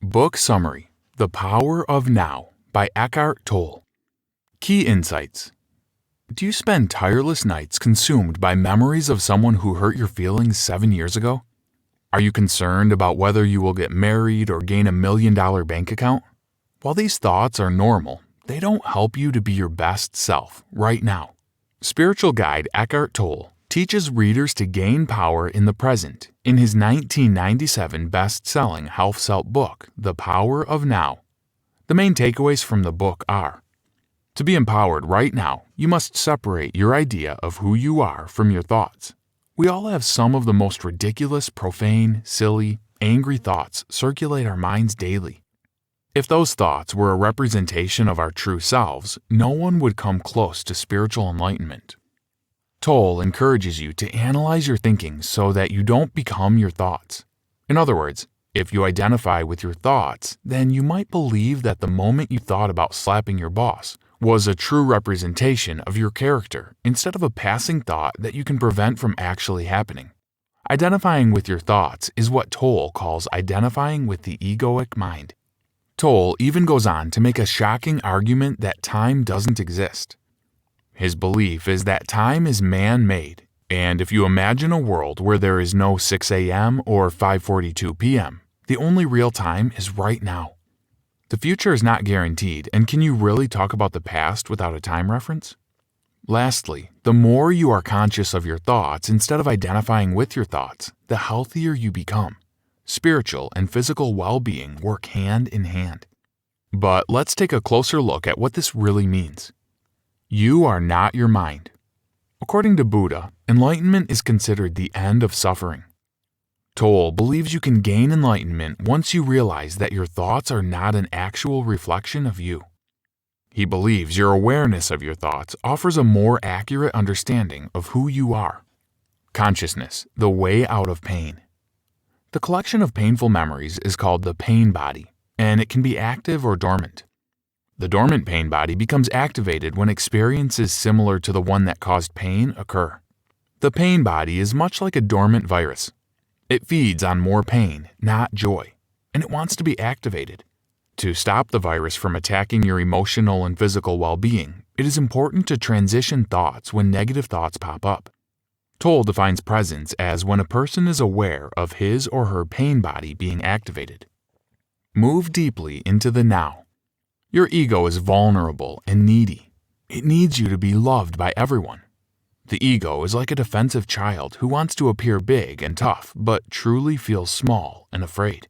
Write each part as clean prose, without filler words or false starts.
Book Summary: The Power of Now by Eckhart Tolle. Key Insights. Do you spend tireless nights consumed by memories of someone who hurt your feelings 7 years ago? Are you concerned about whether you will get married or gain $1 million bank account? While these thoughts are normal, they don't help you to be your best self right now. Spiritual guide Eckhart Tolle teaches readers to gain power in the present in his 1997 best-selling self-help book, The Power of Now. The main takeaways from the book are: to be empowered right now, you must separate your idea of who you are from your thoughts. We all have some of the most ridiculous, profane, silly, angry thoughts circulate our minds daily. If those thoughts were a representation of our true selves, no one would come close to spiritual enlightenment. Tolle encourages you to analyze your thinking so that you don't become your thoughts. In other words, if you identify with your thoughts, then you might believe that the moment you thought about slapping your boss was a true representation of your character instead of a passing thought that you can prevent from actually happening. Identifying with your thoughts is what Tolle calls identifying with the egoic mind. Tolle even goes on to make a shocking argument that time doesn't exist. His belief is that time is man-made, and if you imagine a world where there is no 6 a.m. or 5:42 p.m., the only real time is right now. The future is not guaranteed, and can you really talk about the past without a time reference? Lastly, the more you are conscious of your thoughts instead of identifying with your thoughts, the healthier you become. Spiritual and physical well-being work hand in hand. But let's take a closer look at what this really means. You are not your mind. According to Buddha, enlightenment is considered the end of suffering. Tolle believes you can gain enlightenment once you realize that your thoughts are not an actual reflection of you. He believes your awareness of your thoughts offers a more accurate understanding of who you are. Consciousness, the way out of pain. The collection of painful memories is called the pain body, and it can be active or dormant. The dormant pain body becomes activated when experiences similar to the one that caused pain occur. The pain body is much like a dormant virus. It feeds on more pain, not joy, and it wants to be activated. To stop the virus from attacking your emotional and physical well-being, it is important to transition thoughts when negative thoughts pop up. Tolle defines presence as when a person is aware of his or her pain body being activated. Move deeply into the now. Your ego is vulnerable and needy. It needs you to be loved by everyone. The ego is like a defensive child who wants to appear big and tough, but truly feels small and afraid.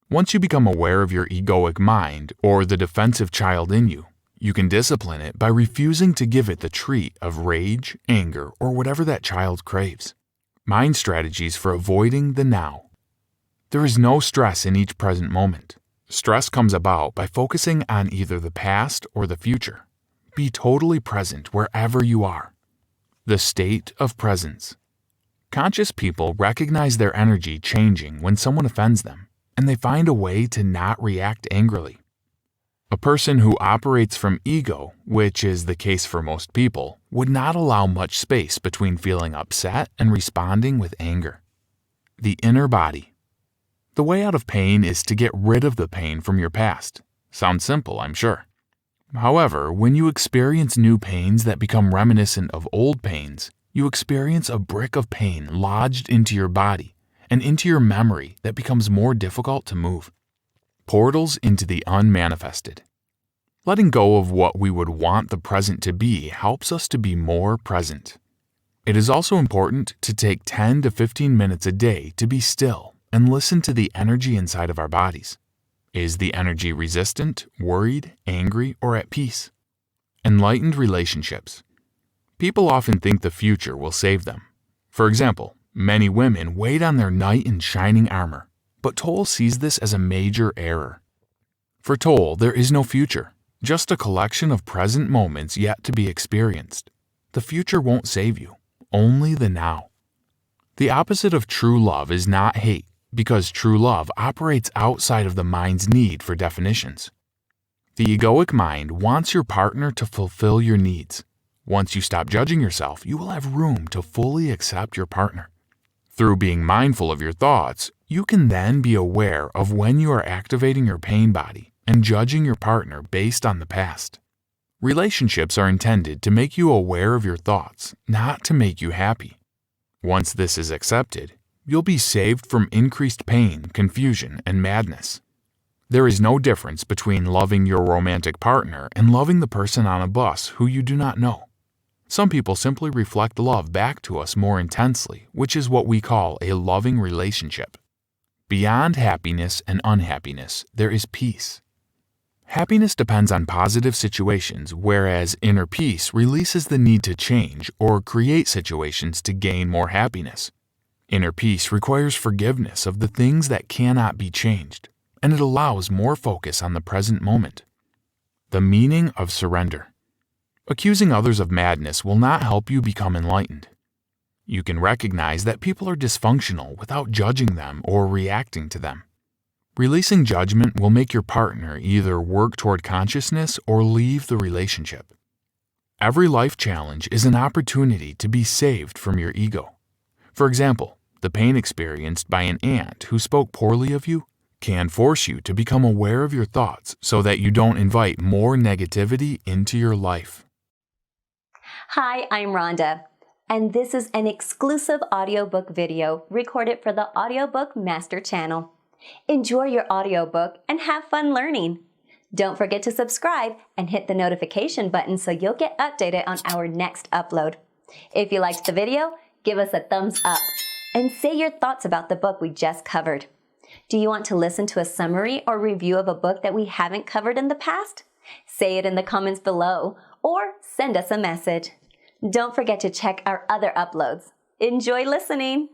Once you become aware of your egoic mind, or the defensive child in you, you can discipline it by refusing to give it the treat of rage, anger, or whatever that child craves. Mind strategies for avoiding the now. There is no stress in each present moment. Stress comes about by focusing on either the past or the future. Be totally present wherever you are. The state of presence. Conscious people recognize their energy changing when someone offends them, and they find a way to not react angrily. A person who operates from ego, which is the case for most people, would not allow much space between feeling upset and responding with anger. The inner body. The way out of pain is to get rid of the pain from your past. Sounds simple, I'm sure. However, when you experience new pains that become reminiscent of old pains, you experience a brick of pain lodged into your body and into your memory that becomes more difficult to move. Portals into the unmanifested. Letting go of what we would want the present to be helps us to be more present. It is also important to take 10 to 15 minutes a day to be still and listen to the energy inside of our bodies. Is the energy resistant, worried, angry, or at peace? Enlightened relationships. People often think the future will save them. For example, many women wait on their knight in shining armor, but Tolle sees this as a major error. For Tolle, there is no future, just a collection of present moments yet to be experienced. The future won't save you, only the now. The opposite of true love is not hate, because true love operates outside of the mind's need for definitions. The egoic mind wants your partner to fulfill your needs. Once you stop judging yourself, you will have room to fully accept your partner. Through being mindful of your thoughts, You can then be aware of when you are activating your pain body and judging your partner based on the past. Relationships are intended to make you aware of your thoughts, not to make you happy. Once this is accepted, you'll be saved from increased pain, confusion, and madness. There is no difference between loving your romantic partner and loving the person on a bus who you do not know. Some people simply reflect love back to us more intensely, which is what we call a loving relationship. Beyond happiness and unhappiness, there is peace. Happiness depends on positive situations, whereas inner peace releases the need to change or create situations to gain more happiness. Inner peace requires forgiveness of the things that cannot be changed, and it allows more focus on the present moment. The meaning of surrender. Accusing others of madness will not help you become enlightened. You can recognize that people are dysfunctional without judging them or reacting to them. Releasing judgment will make your partner either work toward consciousness or leave the relationship. Every life challenge is an opportunity to be saved from your ego. For example, the pain experienced by an aunt who spoke poorly of you can force you to become aware of your thoughts so that you don't invite more negativity into your life. Hi, I'm Rhonda, and this is an exclusive audiobook video recorded for the Audiobook Master Channel. Enjoy your audiobook and have fun learning. Don't forget to subscribe and hit the notification button so you'll get updated on our next upload. If you liked the video, give us a thumbs up and say your thoughts about the book we just covered. Do you want to listen to a summary or review of a book that we haven't covered in the past? Say it in the comments below or send us a message. Don't forget to check our other uploads. Enjoy listening!